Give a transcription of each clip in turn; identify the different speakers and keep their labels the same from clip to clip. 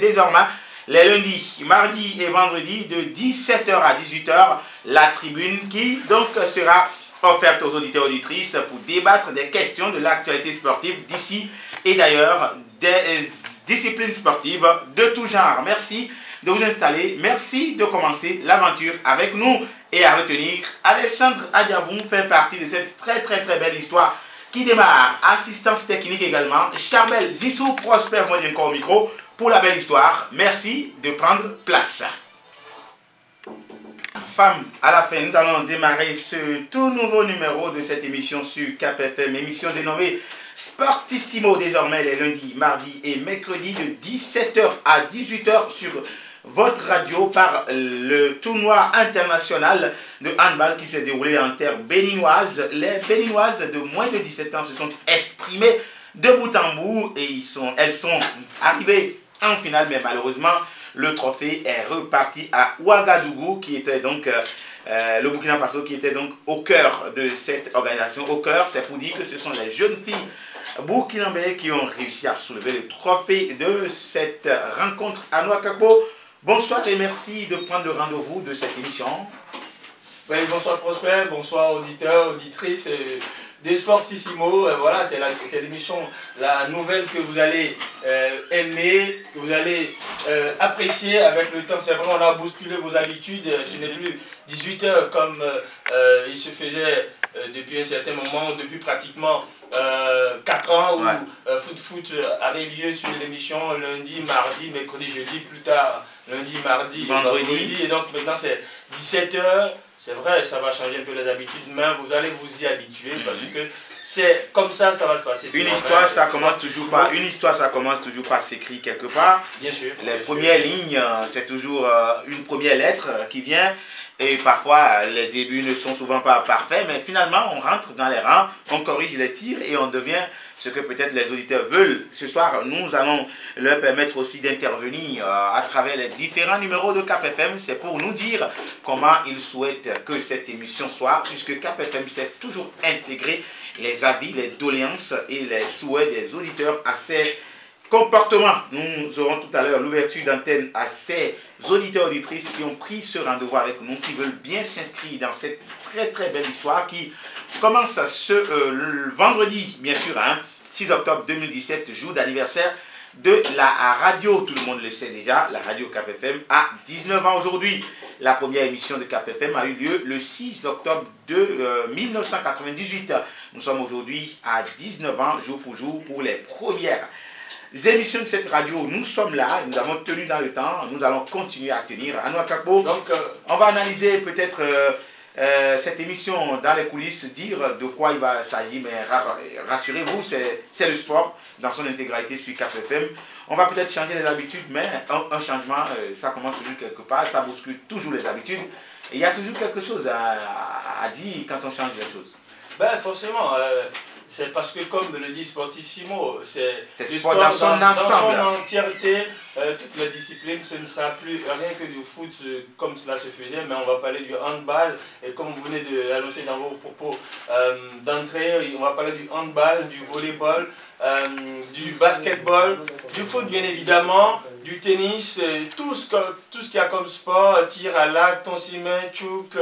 Speaker 1: désormais les lundis, mardis et vendredis de 17 h à 18 h. La tribune qui donc sera offerte aux auditeurs et auditrices pour débattre des questions de l'actualité sportive d'ici et d'ailleurs, des disciplines sportives de tout genre. Merci de vous installer, merci de commencer l'aventure avec nous et à retenir, Alessandre Adiavoum fait partie de cette très belle histoire qui démarre. Assistance technique également, Charbel Zissou, Prosper Modienko au micro pour la belle histoire. Merci de prendre place. Femme, à la fin, nous allons démarrer ce tout nouveau numéro de cette émission sur Cap FM, émission dénommée Sportissimo, désormais les lundis, mardis et mercredis de 17 h à 18 h sur votre radio par le tournoi international de handball qui s'est déroulé en terre béninoise. Les béninoises de moins de 17 ans se sont exprimées de bout en bout et elles sont arrivées en finale, mais malheureusement le trophée est reparti à Ouagadougou qui était donc le Burkina Faso qui était donc au cœur de cette organisation. Au cœur, c'est pour dire que ce sont les jeunes filles burkinabées qui ont réussi à soulever le trophée de cette rencontre à Nouakchott. Bonsoir et merci de prendre le rendez-vous de cette émission.
Speaker 2: Oui, bonsoir Prosper, bonsoir auditeurs, auditrices des Sportissimo. Voilà, c'est l'émission, la nouvelle que vous allez aimer, que vous allez apprécier avec le temps. C'est vrai, on a bousculé vos habitudes. Ce n'est plus 18 h comme il se faisait depuis un certain moment, depuis pratiquement 4 ans où foot avait lieu sur l'émission lundi, mardi, mercredi, jeudi, plus tard lundi, mardi, vendredi. Et donc maintenant c'est 17 h. C'est vrai, ça va changer un peu les habitudes, mais vous allez vous y habituer parce que c'est comme ça va se passer.
Speaker 1: Une histoire, ça commence toujours par s'écrire quelque part.
Speaker 2: Bien sûr.
Speaker 1: Les premières lignes, c'est toujours une première lettre qui vient. Et parfois, les débuts ne sont souvent pas parfaits, mais finalement, on rentre dans les rangs, on corrige les tirs et on devient ce que peut-être les auditeurs veulent. Ce soir, nous allons leur permettre aussi d'intervenir à travers les différents numéros de Cap FM. C'est pour nous dire comment ils souhaitent que cette émission soit, puisque Cap FM s'est toujours intégré les avis, les doléances et les souhaits des auditeurs à ces comportement. Nous aurons tout à l'heure l'ouverture d'antenne à ces auditeurs auditrices qui ont pris ce rendez-vous avec nous, qui veulent bien s'inscrire dans cette très belle histoire qui commence ce vendredi, bien sûr, 6 octobre 2017, jour d'anniversaire de la radio. Tout le monde le sait déjà, la radio Cap FM a 19 ans aujourd'hui. La première émission de Cap FM a eu lieu le 6 octobre de 1998. Nous sommes aujourd'hui à 19 ans, jour pour jour, pour les premières émissions de cette radio. Nous sommes là, nous avons tenu dans le temps, nous allons continuer à tenir à Nouakchott. Donc, on va analyser peut-être cette émission dans les coulisses, dire de quoi il va s'agir, mais rassurez-vous, c'est le sport dans son intégralité sur Cap FM. On va peut-être changer les habitudes, mais un changement, ça commence toujours quelque part, ça bouscule toujours les habitudes. Et il y a toujours quelque chose à dire quand on change les choses.
Speaker 2: Ben forcément, c'est parce que comme le dit Sportissimo, c'est
Speaker 1: le sport dans son ensemble.
Speaker 2: Dans son entièreté, toutes les disciplines, ce ne sera plus rien que du foot comme cela se faisait, mais on va parler du handball. Et comme vous venez de l'annoncer dans vos propos d'entrée, on va parler du handball, du volleyball, du basketball, du foot bien évidemment, du tennis, tout ce qu'il y a comme sport, tir à l'arc, tonsimène, tchouk,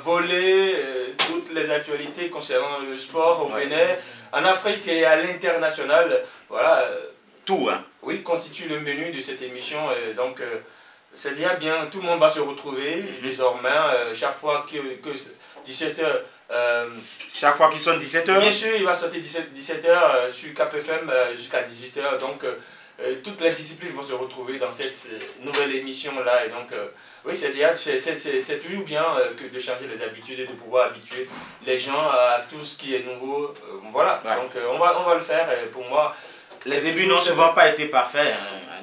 Speaker 2: volley, toutes les actualités concernant le sport au Bénin, en Afrique et à l'international. Voilà.
Speaker 1: Tout,
Speaker 2: oui, constitue le menu de cette émission. Donc, c'est déjà bien, tout le monde va se retrouver désormais, chaque fois que 17 h.
Speaker 1: Chaque fois qu'ils sont 17 h.
Speaker 2: Bien sûr, il va sortir 17 h sur Cap FM jusqu'à 18 h. Donc, toutes les disciplines vont se retrouver dans cette nouvelle émission-là. Et donc, oui, c'est toujours bien de changer les habitudes et de pouvoir habituer les gens à tout ce qui est nouveau. Voilà, donc on va le faire. Et pour moi,
Speaker 1: les débuts n'ont souvent pas été parfaits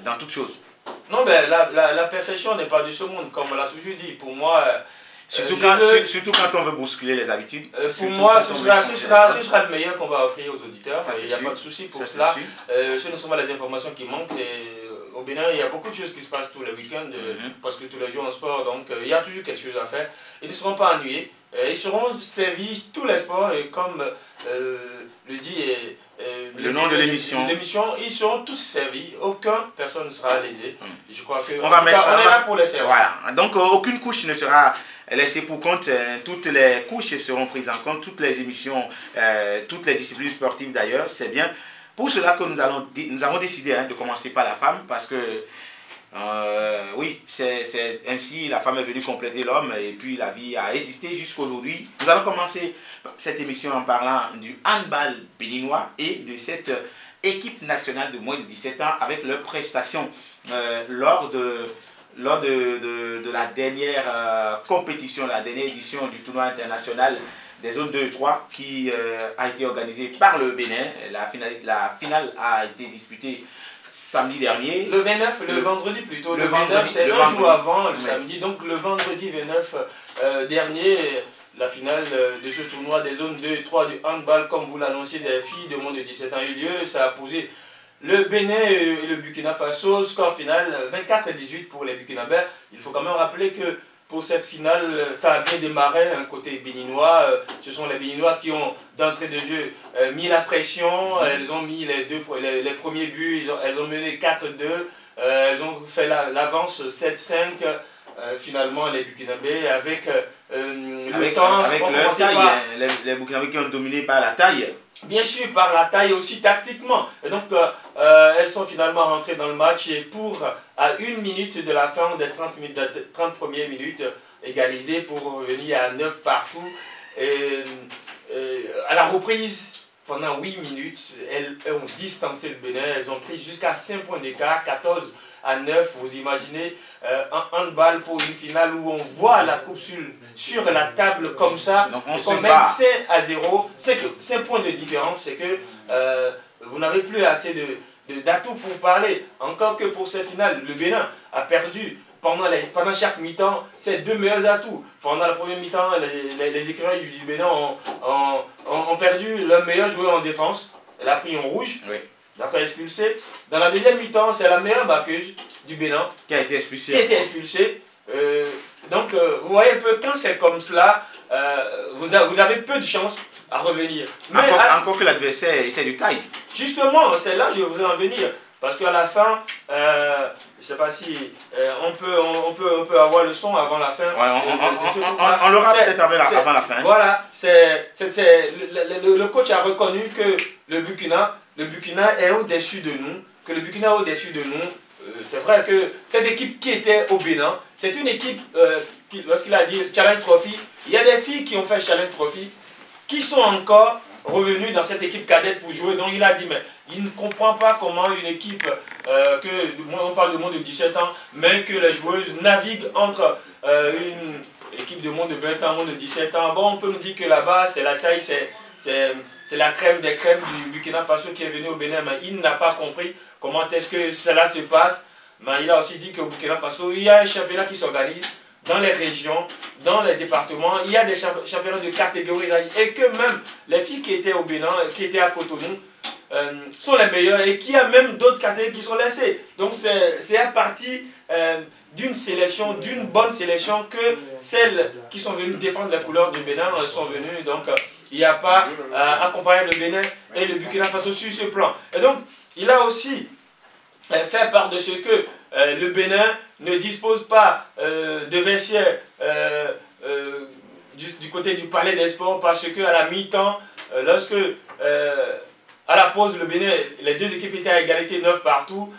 Speaker 1: dans toutes choses.
Speaker 2: Non, ben, la perfection n'est pas de ce monde, comme on l'a toujours dit. Pour moi...
Speaker 1: Surtout quand on veut bousculer les habitudes.
Speaker 2: Pour moi, ce sera le meilleur qu'on va offrir aux auditeurs. Il n'y a pas de souci pour cela. Ce ne sont pas les informations qui manquent. Au Bénin, il y a beaucoup de choses qui se passent tous les week-ends, parce que tous les jours en sport, donc il y a toujours quelque chose à faire. Ils ne seront pas ennuyés. Ils seront servis tous les sports, et comme le dit
Speaker 1: le nom de l'émission.
Speaker 2: L'émission, ils seront tous servis, personne ne sera lésée. Je crois que
Speaker 1: on est
Speaker 2: là pour les servir.
Speaker 1: Voilà, donc aucune couche ne sera laissée pour compte, toutes les couches seront prises en compte, toutes les émissions, toutes les disciplines sportives d'ailleurs, c'est bien. Pour cela que nous avons décidé de commencer par la femme, parce que oui, c'est ainsi la femme est venue compléter l'homme et puis la vie a existé jusqu'aujourd'hui. Nous allons commencer cette émission en parlant du handball béninois et de cette équipe nationale de moins de 17 ans avec leurs prestations lors de la dernière compétition, la dernière édition du tournoi international des zones 2 et 3 qui a été organisée par le Bénin. La finale a été disputée samedi dernier.
Speaker 2: Le 29, le vendredi plutôt. Le 29, c'est un jour avant, le samedi. Donc le vendredi 29 dernier, la finale de ce tournoi des zones 2 et 3 du handball, comme vous l'annonciez, des filles de moins de 17 ans a eu lieu. Ça a posé le Bénin et le Burkina Faso. Score final 24-18 pour les Burkinabés. Il faut quand même rappeler que pour cette finale, ça a bien démarré, un côté béninois. Ce sont les Béninois qui ont, d'entrée de jeu, mis la pression. Elles ont mis les premiers buts, elles ont mené 4-2. Elles ont fait l'avance 7-5. Finalement, les Burkinabés, avec le temps...
Speaker 1: Avec leur taille, les Burkinabés qui ont dominé par la taille.
Speaker 2: Bien sûr, par la taille aussi tactiquement. Et donc, elles sont finalement rentrées dans le match et à 1 minute de la fin des 30 premières minutes, égalisées pour revenir à 9 partout. Et à la reprise, pendant 8 minutes, elles ont distancé le Bénin. Elles ont pris jusqu'à 5 points d'écart, 14-9. Vous imaginez un handball pour une finale où on voit la coupe sur la table comme ça.
Speaker 1: Donc on
Speaker 2: quand même 5-0. 5 points de différence, c'est que vous n'avez plus assez d'atouts pour parler. Encore que pour cette finale, le Bénin a perdu pendant chaque mi-temps ses 2 meilleurs atouts. Pendant la première mi-temps, les écureuils du Bénin ont perdu leur meilleur joueur en défense. Elle a pris en rouge.
Speaker 1: Oui.
Speaker 2: D'accord, expulsé. Dans la deuxième mi-temps, c'est la meilleure marqueuse du Bénin
Speaker 1: qui a été expulsée.
Speaker 2: Donc, vous voyez un peu, quand c'est comme cela, vous avez peu de chance à revenir.
Speaker 1: Mais encore que l'adversaire était de taille.
Speaker 2: Justement, c'est là que je voudrais en venir. Parce qu'à la fin, je ne sais pas si on peut avoir le son avant la fin.
Speaker 1: Ouais, on l'aura peut-être avant la fin.
Speaker 2: Voilà, le coach a reconnu que le Burkina est au-dessus de nous. Que le Burkina est au-dessus de nous. C'est vrai que cette équipe qui était au Bénin, c'est une équipe, lorsqu'il a dit Challenge Trophy, il y a des filles qui ont fait Challenge Trophy, qui sont encore revenues dans cette équipe cadette pour jouer. Donc il a dit, mais il ne comprend pas comment une équipe, on parle de moins de 17 ans, mais que les joueuses naviguent entre une équipe de moins de 20 ans, moins de 17 ans. Bon, on peut nous dire que là-bas, c'est la taille, c'est la crème des crèmes du Burkina Faso qui est venu au Bénin, mais il n'a pas compris comment est-ce que cela se passe. Mais il a aussi dit qu'au Burkina Faso, il y a un championnat qui s'organise dans les régions, dans les départements. Il y a des championnats de catégorie d'âge et que même les filles qui étaient au Bénin, qui étaient à Cotonou, sont les meilleures et qu'il y a même d'autres catégories qui sont laissées. Donc c'est à partir d'une sélection, d'une bonne sélection que celles qui sont venues défendre les couleurs du Bénin sont venues. Donc il n'y a pas à comparer le Bénin et le Burkina Faso sur ce plan. Et donc il a aussi fait part de ce que le Bénin ne dispose pas de vestiaire du côté du palais des sports parce qu'à la mi-temps, lorsque à la pause le Bénin, les deux équipes étaient à égalité 9 partout,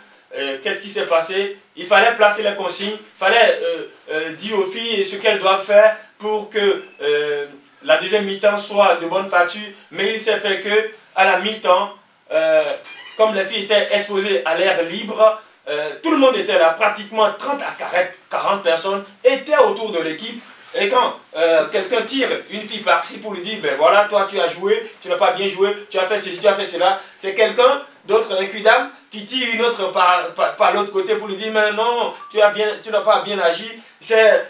Speaker 2: qu'est-ce qui s'est passé? Il fallait placer les consignes, il fallait dire aux filles ce qu'elles doivent faire pour que la deuxième mi-temps soit de bonne facture, mais il s'est fait que à la mi-temps, comme les filles étaient exposées à l'air libre, tout le monde était là, pratiquement 30 à 40 personnes étaient autour de l'équipe. Et quand quelqu'un tire une fille par-ci pour lui dire, ben voilà, toi tu as joué, tu n'as pas bien joué, tu as fait ceci, tu as fait cela, c'est quelqu'un d'autre, un cuidam, qui tire une autre par l'autre côté pour lui dire, mais non, tu n'as pas bien agi. C'est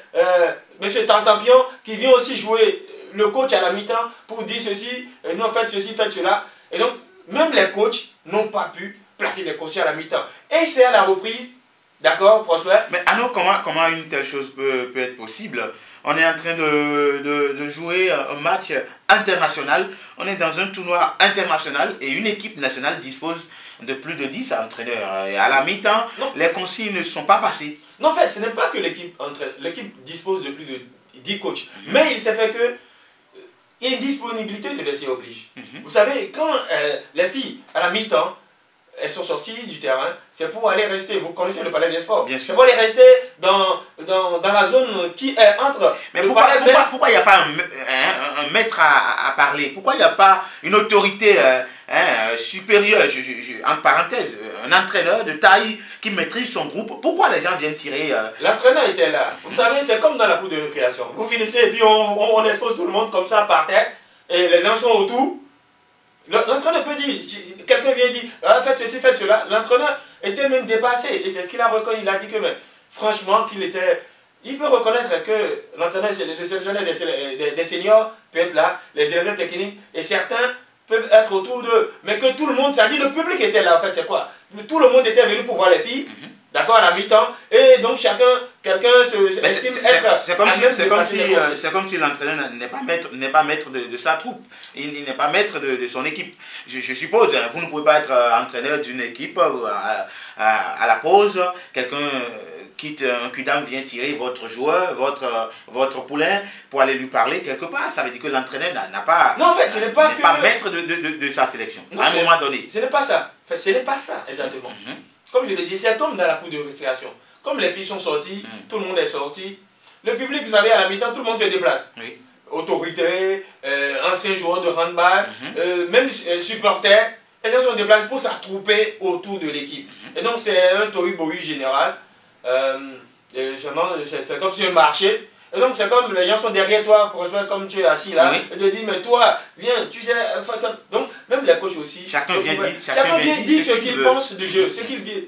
Speaker 2: M. Tantampion qui vient aussi jouer le coach à la mi-temps pour dire ceci, non, faites ceci, faites cela. Et donc, même les coachs n'ont pas pu placer les consignes à la mi-temps. Et c'est à la reprise, d'accord, Prosper?
Speaker 1: Mais alors, comment une telle chose peut être possible? On est en train de jouer un match international. On est dans un tournoi international et une équipe nationale dispose de plus de 10 entraîneurs. Et à la mi-temps, les consignes ne sont pas passées.
Speaker 2: Non, en fait, ce n'est pas que l'équipe dispose de plus de 10 coachs. Mais il s'est fait que il y a une disponibilité de vestiaire oblige. Vous savez, quand les filles, à la mi-temps, elles sont sorties du terrain, c'est pour aller rester, vous connaissez le palais des sports, c'est pour aller rester dans la zone qui est entre...
Speaker 1: Mais pourquoi il n'y a pas un maître à parler? Pourquoi il n'y a pas une autorité supérieure, entre parenthèses, un entraîneur de taille qui maîtrise son groupe? Pourquoi les gens viennent tirer
Speaker 2: L'entraîneur était là. Vous savez, c'est comme dans la cour de récréation. Vous finissez et puis on expose tout le monde comme ça par terre et les gens sont autour. L'entraîneur peut dire, quelqu'un vient dire, ah, faites ceci, faites cela. L'entraîneur était même dépassé et c'est ce qu'il a reconnu. Il a dit que, mais, franchement, il peut reconnaître que l'entraîneur, le sélectionneur des seniors peut être là, les directeurs techniques et certains peuvent être autour d'eux. Mais que tout le monde, ça dit le public était là, en fait, c'est quoi? Tout le monde était venu pour voir les filles. D'accord, à la mi-temps, et donc quelqu'un estime être...
Speaker 1: C'est comme si l'entraîneur n'est pas maître de sa troupe, il n'est pas maître de son équipe. Je suppose, vous ne pouvez pas être entraîneur d'une équipe, à la pause, quelqu'un quitte un quidam, vient tirer votre joueur, votre poulain, pour aller lui parler quelque part. Ça veut dire que l'entraîneur n'a pas...
Speaker 2: Non, en fait, ce n'est pas
Speaker 1: maître de sa sélection, non, à un moment donné.
Speaker 2: Ce n'est pas ça, en fait, ce n'est pas ça, exactement. Comme je l'ai dit, c'est comme dans la cour de récréation. Comme les filles sont sorties, tout le monde est sorti. Le public, vous savez, à la mi-temps, tout le monde se déplace. Oui. Autorités, anciens joueurs de handball, même supporters, les gens se déplacent pour s'attrouper autour de l'équipe. Et donc, c'est un tohu-bohu général. C'est comme sur un marché. Et donc, c'est comme les gens sont derrière toi, comme tu es assis là, et te disent, mais toi, viens, tu sais. Donc, même les coachs aussi.
Speaker 1: Chacun vient
Speaker 2: dire ce qu'il pense du jeu.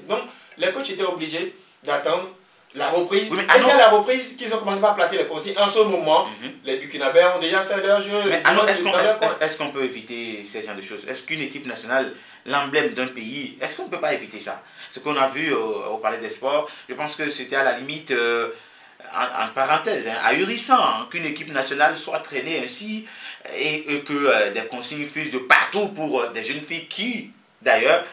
Speaker 2: Donc, les coachs étaient obligés d'attendre la reprise. Oui, et c'est à la reprise qu'ils ont commencé par placer les consignes. En ce moment, les Burkinabés ont déjà fait leur jeu.
Speaker 1: Mais est-ce qu'on peut éviter ce genre de choses? Est-ce qu'une équipe nationale, l'emblème d'un pays, est-ce qu'on ne peut pas éviter ça? Ce qu'on a vu au Palais des Sports, je pense que c'était à la limite... en parenthèse, ahurissant qu'une équipe nationale soit traînée ainsi et que des consignes fusent de partout pour des jeunes filles qui, d'ailleurs,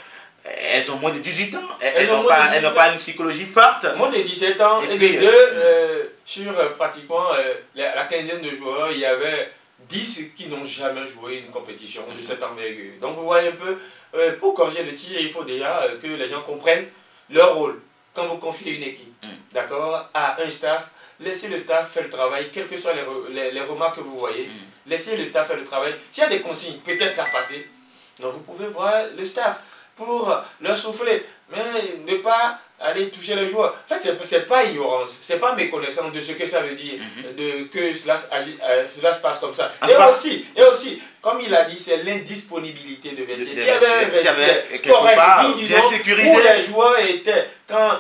Speaker 1: elles ont moins de 18 ans, elles n'ont pas une psychologie forte.
Speaker 2: Moins de 17 ans et puis sur pratiquement la quinzaine de joueurs, il y avait 10 qui n'ont jamais joué une compétition de cette envergure. Donc vous voyez un peu, pour corriger le tir, il faut déjà que les gens comprennent leur rôle. Quand vous confiez une équipe, d'accord, à un staff, laissez le staff faire le travail, quelles que soient les remarques que vous voyez, laissez le staff faire le travail. S'il y a des consignes, peut-être à passer, donc vous pouvez voir le staff pour leur souffler, mais ne pas aller toucher les joueurs. En fait, ce n'est pas ignorance, ce n'est pas méconnaissance de ce que ça veut dire, que cela se passe comme ça. Et aussi, comme il a dit, c'est l'indisponibilité de vestiaire. S'il y avait un vestiaire correct, bien sécurisé, où les joueurs étaient, quand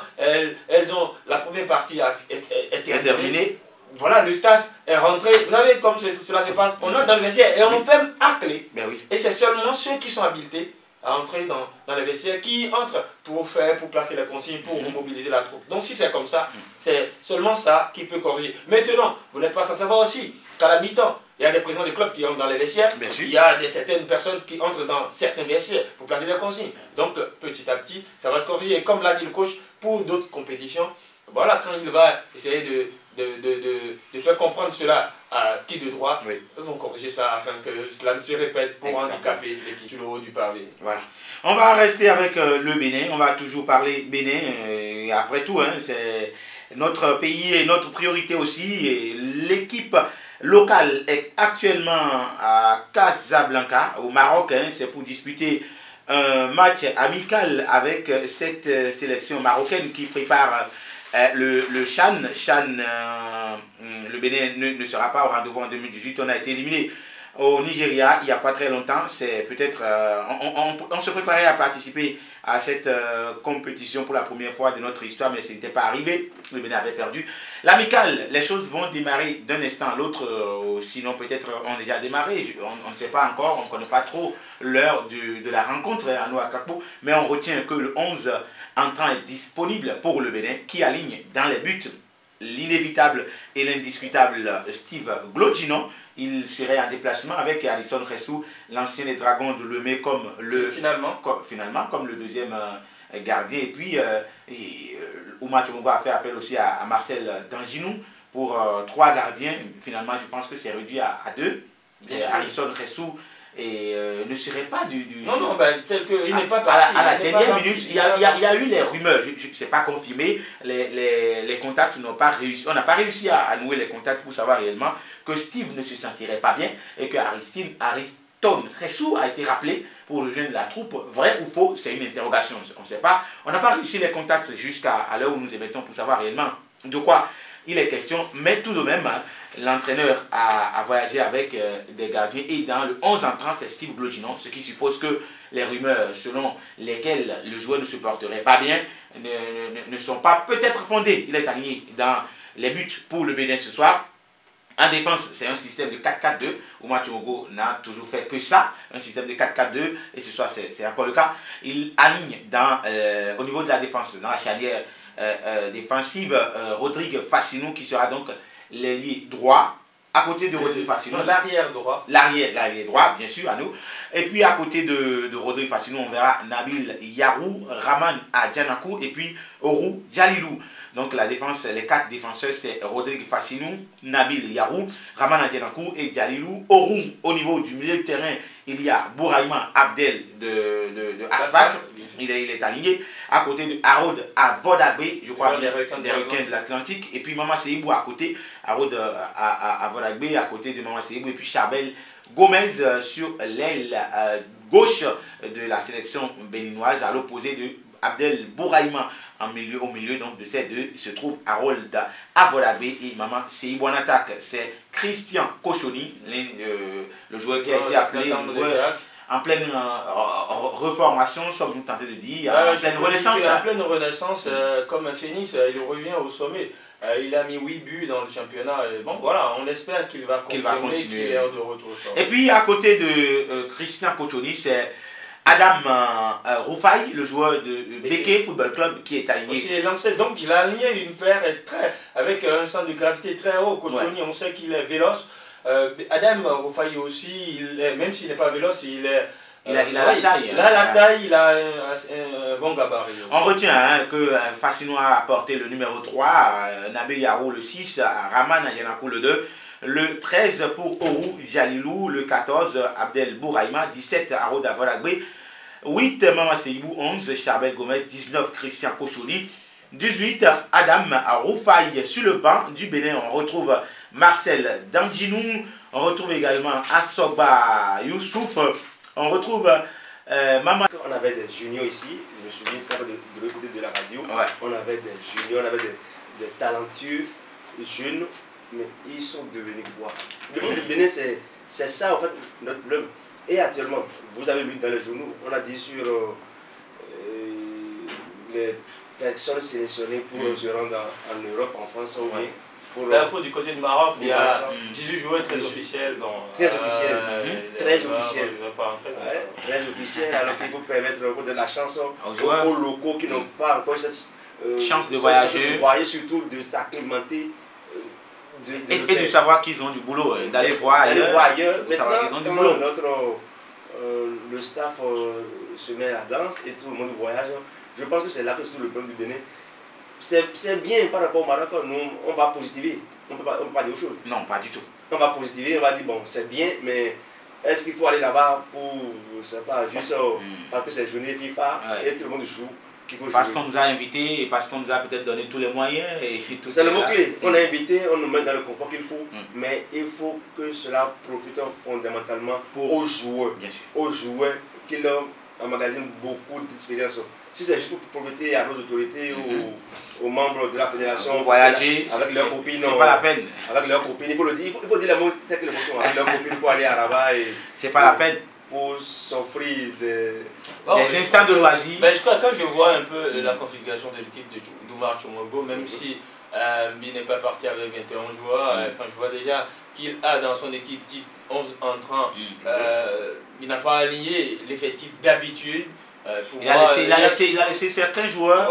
Speaker 2: la première partie est terminée, voilà, le staff est rentré. Vous savez comme cela se passe, on entre dans le vestiaire et on ferme à clé. Et c'est seulement ceux qui sont habilités à entrer dans les vestiaires qui entrent pour placer les consignes, pour mobiliser la troupe. Donc si c'est comme ça, c'est seulement ça qui peut corriger. Maintenant, vous n'êtes pas sans savoir aussi qu'à la mi-temps, il y a des présidents de clubs qui entrent dans les vestiaires, il y a certaines personnes qui entrent dans certains vestiaires pour placer des consignes. Donc petit à petit, ça va se corriger. Et comme l'a dit le coach, pour d'autres compétitions, voilà, quand il va essayer de faire comprendre cela à qui de droit, ils vont corriger ça afin que cela ne se répète pour handicaper l'équipe sur le haut du pavé.
Speaker 1: Voilà. On va rester avec le Bénin, on va toujours parler Bénin, et après tout, c'est notre pays et notre priorité aussi. L'équipe locale est actuellement à Casablanca, au Maroc, c'est pour disputer un match amical avec cette sélection marocaine qui prépare le Chan. Le Bénin ne sera pas au rendez-vous en 2018. On a été éliminé au Nigeria il n'y a pas très longtemps. C'est peut-être on se préparait à participer à cette compétition pour la première fois de notre histoire, mais ce n'était pas arrivé. Le Bénin avait perdu. L'amical, les choses vont démarrer d'un instant à l'autre, sinon peut-être on a déjà démarré. On ne sait pas encore, on ne connaît pas trop l'heure de la rencontre à Nouakchott, mais on retient que le 11 entrant est disponible pour le Bénin qui aligne dans les buts l'inévitable et l'indiscutable Steve Glogino. Il serait en déplacement avec Alison Ressou, l'ancien des Dragons de Lemay, comme finalement comme le deuxième gardien. Et puis, Ouma Tchongo a fait appel aussi à Marcel Danginou pour 3 gardiens. Finalement, je pense que c'est réduit à 2. Alison Ressou ne serait pas
Speaker 2: Non, tel qu'il n'est pas parti.
Speaker 1: À la dernière minute, il y a eu les rumeurs, je ne sais pas confirmé, les contacts n'ont pas réussi. On n'a pas réussi à nouer les contacts pour savoir réellement que Steve ne se sentirait pas bien et que Ariston Ressou a été rappelé pour rejoindre la troupe. Vrai ou faux, c'est une interrogation. On ne sait pas. On n'a pas réussi les contacts jusqu'à l'heure où nous émettons pour savoir réellement de quoi il est question, mais tout de même, l'entraîneur a voyagé avec des gardiens et dans le 11 entrant, c'est Steve Glogino, ce qui suppose que les rumeurs selon lesquelles le joueur ne se porterait pas bien ne sont pas peut-être fondées. Il est aligné dans les buts pour le Bénin ce soir. En défense, c'est un système de 4-4-2. Ouma Tchongo n'a toujours fait que ça, un système de 4-4-2, et ce soir c'est encore le cas. Il aligne au niveau de la défense, dans la charnière défensive, Rodrigue Fassinou qui sera donc l'ailier droit à côté de Rodrigue Fassinou.
Speaker 2: L'arrière droit.
Speaker 1: L'arrière droit, bien sûr, à nous. Et puis à côté de Rodrigue Fassinou, on verra Nabil Yarou, Raman Adjanakou et puis Oru Jalilou. Donc la défense, les 4 défenseurs, c'est Rodrigue Fassinou, Nabil Yarou, Raman Adjanakou et Jalilou. Oru, au niveau du milieu de terrain, il y a Bouraïma Abdel de Aspak. Il est aligné à côté de Harold Avodagbe, je crois, des requins de l'Atlantique. Et puis Mama Seibou à côté, Harold Avodagbe à côté de Mama Seibou. Et puis Charbel Gomez sur l'aile gauche de la sélection béninoise, à l'opposé de Abdel Bouraïma au milieu donc de ces deux se trouve Harold Avodagbe et Mama Seibou en attaque. C'est Christian Kochoni, le joueur qui a été appelé en pleine reformation, sommes-nous tentés de dire, en pleine renaissance.
Speaker 2: En pleine renaissance, comme un phénix, il revient au sommet. Il a mis 8 buts dans le championnat. Et bon, voilà, on espère qu'il va continuer, qu'il est de retour.
Speaker 1: Et puis, à côté de Christian Kochoni, c'est Adam Roufaï, le joueur de Béké Football Club, qui est aligné.
Speaker 2: Aussi, lancé, donc, il a aligné une paire avec un centre de gravité très haut. Kochoni, on sait qu'il est véloce. Adam Roufaï aussi, même s'il n'est pas véloce, il a la taille. Il a la taille, il a un bon gabarit.
Speaker 1: On retient que Fassinou a apporté le numéro 3, Nabil Yarou le 6, Raman Adjanakou le 2, le 13 pour Oru Jalilou, le 14 Abdel Bouraïma, 17 Harold Avodagbe, 8 Mama Seibou, 11 Charbel Gomez, 19 Christian Kochoni, 18 Adam Roufaï. Sur le banc du Bénin, on retrouve Marcel Danginou, on retrouve également Assoba Youssouf, on retrouve Maman.
Speaker 3: On avait des juniors ici, je me souviens, c'était de l'autre côté de la radio.
Speaker 1: Ouais.
Speaker 3: On avait des juniors, on avait des talentueux jeunes, mais ils sont devenus quoi? Le problème du Bénin, c'est ça en fait notre problème. Et actuellement, vous avez lu dans les journaux, on a dit sur les personnes sélectionnées pour se rendre en Europe, en France ou bien.
Speaker 2: Pour du côté du Maroc, il y a 18 joueurs très officiels.
Speaker 3: Très officiels. Très officiels.
Speaker 2: Très
Speaker 3: officiels, alors qu'il faut permettre de la chance aux locaux qui n'ont pas encore cette
Speaker 1: chance de voyager.
Speaker 3: Surtout de s'acclimater.
Speaker 1: Et de savoir qu'ils ont du boulot, d'aller voir ailleurs.
Speaker 3: Maintenant, le staff se met à la danse et tout le monde voyage. Je pense que c'est là que se trouve le problème du Bénin. C'est bien par rapport au Maroc, nous on va positiver, on ne peut pas dire autre chose.
Speaker 1: Non, pas du tout.
Speaker 3: On va positiver, on va dire bon c'est bien, mais est-ce qu'il faut aller là-bas pour, je sais pas, juste parce que c'est journée FIFA et tout le monde joue,
Speaker 1: parce qu'on nous a invités et parce qu'on nous a peut-être donné tous les moyens.
Speaker 3: C'est le mot-clé, on a invité, on nous met dans le confort qu'il faut, mais il faut que cela profite fondamentalement aux joueurs, qui leur emmagasinent beaucoup d'expérience. Si c'est juste pour profiter à nos autorités ou aux membres de la fédération,
Speaker 1: pour voyager
Speaker 3: avec leurs copines,
Speaker 1: c'est pas la peine.
Speaker 3: Avec leurs copines, il faut le dire, il faut dire les mots tels que les mots sont, avec leurs copines pour aller à Rabat et
Speaker 1: c'est pas la peine.
Speaker 3: Pour s'offrir des
Speaker 1: instants de loisirs.
Speaker 2: Quand je vois un peu la configuration de l'équipe d'Oumar Tchongo, même si il n'est pas parti avec 21 joueurs, quand je vois déjà qu'il a dans son équipe type 11 entrants, il n'a pas aligné l'effectif d'habitude.
Speaker 1: Il a laissé certains joueurs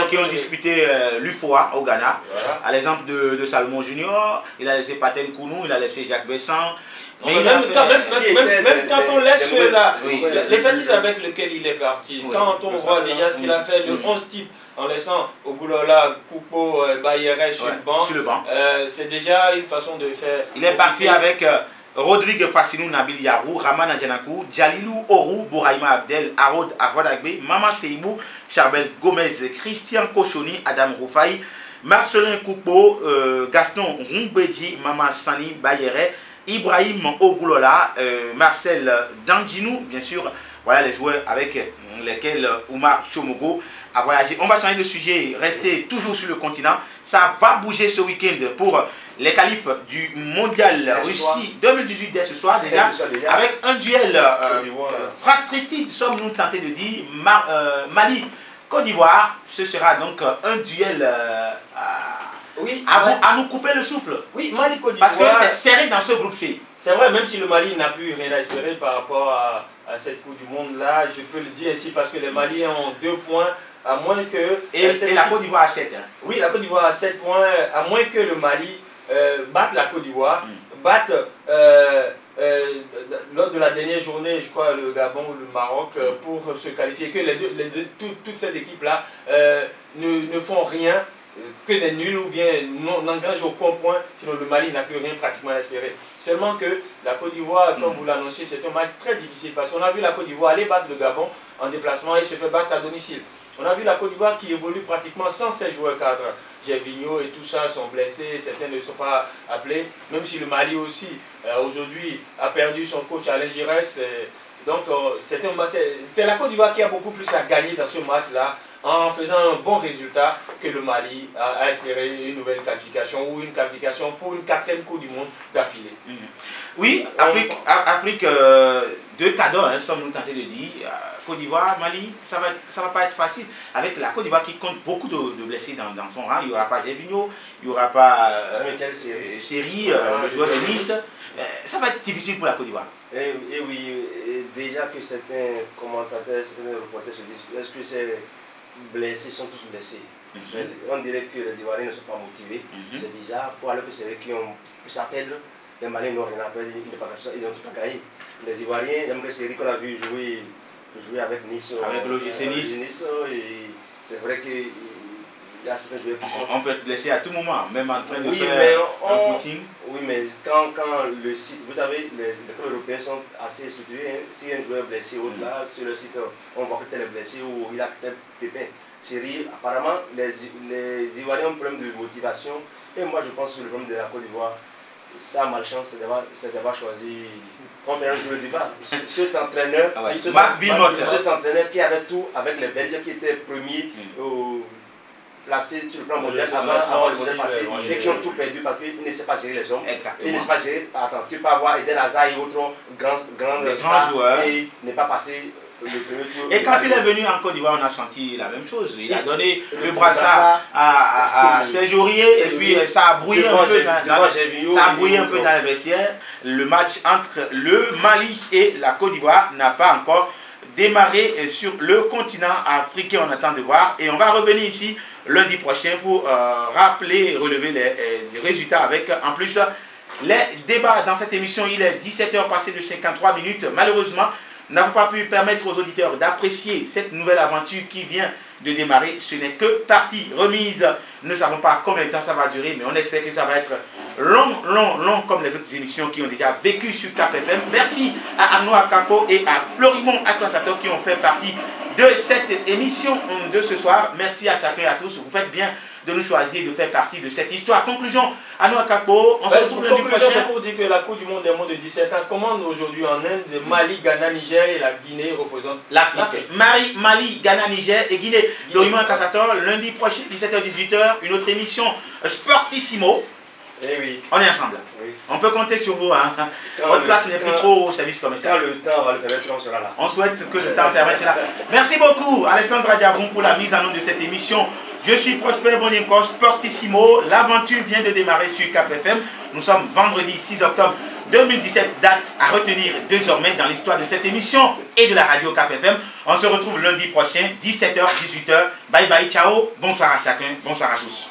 Speaker 1: qui ont disputé l'UFOA au Ghana. Voilà. À l'exemple de Salomon Junior, il a laissé Paten Kounou, il a laissé Jacques Besson.
Speaker 2: Mais même quand on laisse l'effectif avec lequel il est parti, quand on voit déjà ce qu'il a fait, le 11 type, en laissant Ogulola, Koupo, Bayeret sur le banc, c'est déjà une façon de faire.
Speaker 1: Il est parti avec Rodrigue Fassinou Nabil Yarou, Raman Adjanakou, Djalilou Orou, Bouraïma Abdel, Harod Avodagbe, Mama Seibou, Charbel Gomez, Christian Kochoni, Adam Roufaï, Marcelin Koupo, Gaston Rumbedji, Mama Sani Bayeret, Ibrahim Ogulola, Marcel Danginou, bien sûr, voilà les joueurs avec lesquels Oumar Chomogo a voyagé. On va changer de sujet, rester toujours sur le continent. Ça va bouger ce week-end pour les qualifs du mondial Russie 2018 dès ce soir déjà, avec un duel fratricide, sommes-nous tentés de dire, Mali-Côte d'Ivoire. Ce sera donc un duel à nous couper le souffle.
Speaker 2: Oui, Mali-Côte d'Ivoire.
Speaker 1: Parce que c'est serré dans ce groupe C.
Speaker 2: C'est vrai, même si le Mali n'a plus rien à espérer par rapport à cette Coupe du Monde là, je peux le dire ici parce que les Maliens ont 2 points, à moins que...
Speaker 1: Et la Côte d'Ivoire a 7. Hein.
Speaker 2: Oui, la Côte d'Ivoire a 7 points, à moins que le Mali batte la Côte d'Ivoire, batte lors de la dernière journée, je crois, le Gabon ou le Maroc, pour se qualifier, que toutes ces équipes-là ne font rien, que des nuls ou bien n'engagent aucun point, sinon le Mali n'a plus rien pratiquement à espérer. Seulement que la Côte d'Ivoire, comme vous l'annoncez, c'est un match très difficile parce qu'on a vu la Côte d'Ivoire aller battre le Gabon en déplacement et se fait battre à domicile. On a vu la Côte d'Ivoire qui évolue pratiquement sans ses joueurs cadres. Gervinho et tout ça sont blessés, certains ne sont pas appelés, même si le Mali aussi, aujourd'hui, a perdu son coach Alain Giresse. Donc, c'est la Côte d'Ivoire qui a beaucoup plus à gagner dans ce match-là, en faisant un bon résultat que le Mali a espéré une nouvelle qualification ou une qualification pour une 4e Coupe du Monde d'affilée.
Speaker 1: Oui, Afrique, 2 cadeaux, hein, sommes-nous tentés de dire. Côte d'Ivoire, Mali, ça va pas être facile. Avec la Côte d'Ivoire qui compte beaucoup de blessés dans son rang, il n'y aura pas Gervinho, il n'y aura pas Série, le joueur de Nice. Ça va être difficile pour la Côte d'Ivoire.
Speaker 3: Et oui, déjà que certains commentateurs, certains reporters se disent, est-ce que ces blessés sont tous blessés? On dirait que les Ivoiriens ne sont pas motivés. C'est bizarre, pour alors que c'est eux qui ont plus à perdre. Les Maliens n'ont rien à perdre, ils ont tout à gagner. Les Ivoiriens, j'aime que Série qu'on a vu jouer avec Nice.
Speaker 1: Avec l'OGC Nice.
Speaker 3: C'est vrai qu'il y a certains joueurs qui sont...
Speaker 1: On peut être blessé à tout moment, même en train de faire un footing.
Speaker 3: Oui, mais quand le site, vous savez, les clubs européens sont assez structurés. Hein. Si un joueur est blessé au-delà, sur le site, on voit que tel est blessé ou il a tel pépin. Série, apparemment, les Ivoiriens ont un problème de motivation. Et moi, je pense que le problème de la Côte d'Ivoire, sa malchance, c'est d'avoir choisi... On fait un jeu de débat. Cet entraîneur, cet entraîneur qui avait tout avec les Belges qui étaient premiers placés sur le plan mondial avant le mondial passé et qui ont tout perdu parce qu'il ne sait pas gérer les hommes. Il ne sait pas gérer. Attends, tu peux avoir Eden Hazard et autres grands joueurs et ne pas passer le premier tour.
Speaker 1: Et quand il est venu en Côte d'Ivoire, on a senti la même chose. Il a donné le brassard à Saint-Jourier et puis ça a brouillé un peu dans le vestiaire. Le match entre le Mali et la Côte d'Ivoire n'a pas encore démarré sur le continent africain. On attend de voir et on va revenir ici lundi prochain pour rappeler, relever les résultats avec en plus les débats dans cette émission. Il est 17h passé de 53 minutes. Malheureusement, nous n'avons pas pu permettre aux auditeurs d'apprécier cette nouvelle aventure qui vient de démarrer. Ce n'est que partie remise. Nous ne savons pas combien de temps ça va durer, mais on espère que ça va être long comme les autres émissions qui ont déjà vécu sur Cap FM. Merci à Arnaud Akapo et à Florimond Aklansato qui ont fait partie de cette émission de ce soir. Merci à chacun et à tous. Vous faites bien de nous choisir de faire partie de cette histoire. Conclusion, Arnaud Akapo, on se retrouve lundi prochain.
Speaker 2: C'est pour dire que la Coupe du Monde des moins de 17 ans commande aujourd'hui en Inde, Mali, Ghana, Niger et la Guinée représentent
Speaker 1: l'Afrique. Mali, Ghana, Niger et Guinée. Florimond Aklansato, lundi prochain, 17h-18h, une autre émission Sportissimo.
Speaker 3: Eh oui.
Speaker 1: On est ensemble. Oui. On peut compter sur vous. Hein. Votre place n'est plus trop au service commercial.
Speaker 3: Quand le temps va le permettre, on sera là.
Speaker 1: On souhaite que le temps permette cela. Merci beaucoup Alessandra Diavoum pour la mise en œuvre de cette émission Je suis Prosper Vonimko, Sportissimo. L'aventure vient de démarrer sur Cap FM. Nous sommes vendredi 6 octobre 2017, date à retenir désormais dans l'histoire de cette émission et de la radio Cap FM. On se retrouve lundi prochain, 17h, 18h. Bye bye, ciao. Bonsoir à chacun, bonsoir à tous.